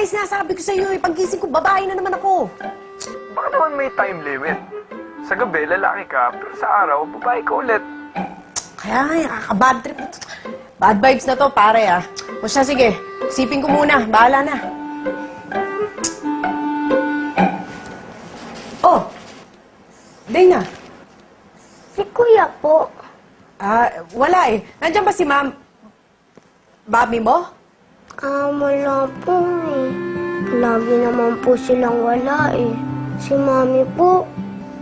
nga yung sinasabi ko sa'yo eh. Paggising ko, babae na naman ako. Baka naman may time limit. Sa gabi, lalaki ka, pero sa araw, babae ka ulit. Kaya nga, nakaka-bad trip na to. Bad vibes na to, pare ah. O siya, sige. Isipin ko muna. Bahala na. Oh! Dana. Si Kuya po. Wala eh. Nandiyan ba si Ma'am? Bobby mo? Wala po eh. Lagi naman po silang wala eh. Si Mami po,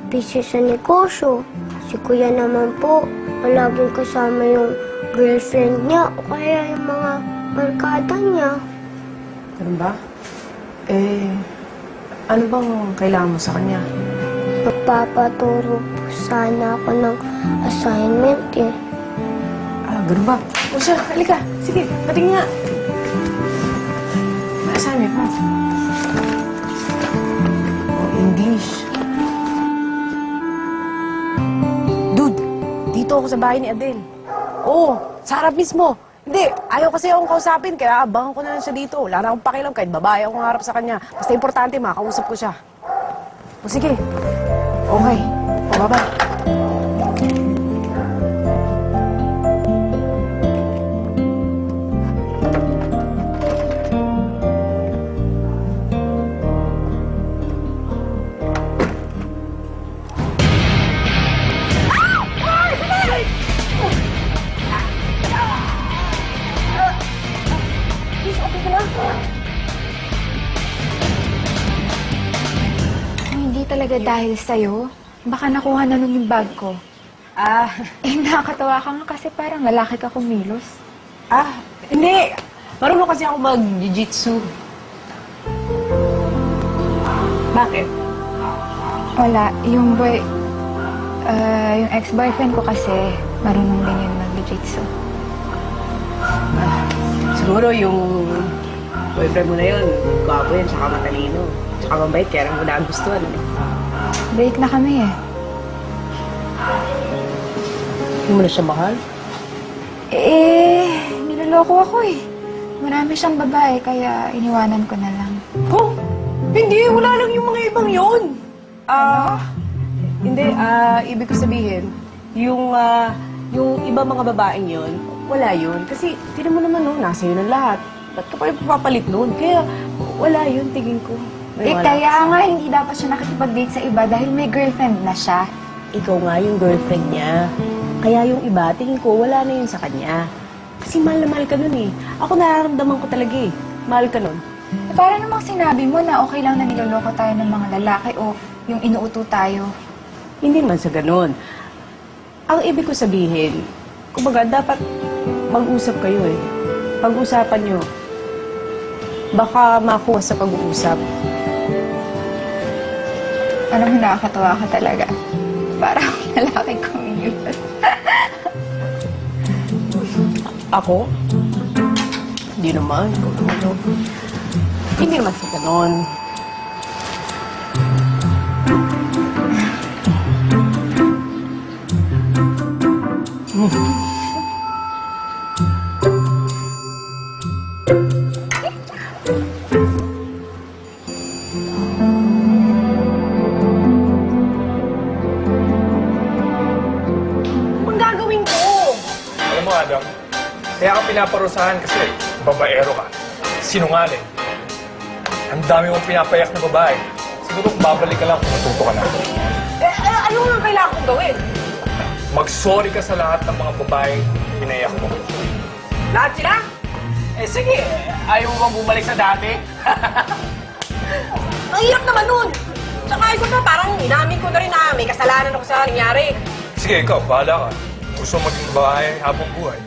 busy sa negosyo. Si Kuya naman po, palaging kasama yung girlfriend niya o kaya yung mga barkada niya. Ganun ba? Ano bang kailangan mo sa kanya? Magpapaturo po sana ako ng assignment eh. Ganun ba? O siya, halika. Sige, patingin nga. Assignment mo. English. Dude, dito ako sa bahay ni Adele. Oo, sa harap mismo. Hindi, ayaw kasi akong kausapin, kaya abangan ko na lang siya dito. Wala na akong pakialam, kahit babae akong harap sa kanya. Basta importante, makausap ko siya. O sige. Okay. O, bye-bye. Hindi talaga dahil sa'yo. Baka nakuha na nun yung bag ko. Nakakatawa ka nga kasi parang lalaki ka kumilos. Hindi. Marunong kasi ako mag-jiu-jitsu. Bakit? Wala. Yung ex-boyfriend ko kasi marunong din yun mag-jiu-jitsu. Siguro yung boyfriend mo na yun, gwapo yun, tsaka matalino. Tsaka mabait, kaya lang mo nagustuhan. Break na kami eh. Hindi mo na siya mahal? Niloloko ako eh. Marami siyang babae, kaya iniwanan ko na lang. Oh, hindi. Wala lang yung mga ibang yun. Hindi. Ibig ko sabihin, yung iba mga babaeng yun, wala yun. Kasi, tinan mo naman, no, nasa yun ang lahat. Ba't ka pa yung papalit nun? Kaya, wala yun, tingin ko. Kaya nga, hindi dapat siya nakikipag-date sa iba dahil may girlfriend na siya. Ikaw nga yung girlfriend niya. Kaya yung iba, tingin ko, wala na yun sa kanya. Kasi mahal na mahal ka nun eh. Ako nararamdaman ko talaga eh. Mahal ka nun. Para namang sinabi mo na okay lang na niloloko tayo ng mga lalaki o yung inuuto tayo. Hindi man sa ganun. Ang ibig ko sabihin, kumbaga, dapat mag-usap kayo eh. Pag-usapan nyo. Baka makuha sa pag-uusap. Alam mo, nakakatawa ka talaga. Parang lalaki kumilos. Ako? Hindi naman. Hindi naman sa ganun. Ang gagawin ko? Alam mo, Adam, kaya ka pinaparusahan kasi babaero ka. Sinungaling. Ang dami mong pinapayak na babae. Siguro kung babalik ka lang, kung matuto ka na. Ano nga kailangan kong gawin? Mag-sorry ka sa lahat ng mga babae pinayak mo. Lahat sila? Sige. Ayaw mo bang bumalik sa dati? Ang hirap naman nun. Tsaka isa pa, parang inamin ko na rin na may kasalanan ako sa nangyari. Sige, ikaw, bahala ka. Gusto mo maging babae habang buhay.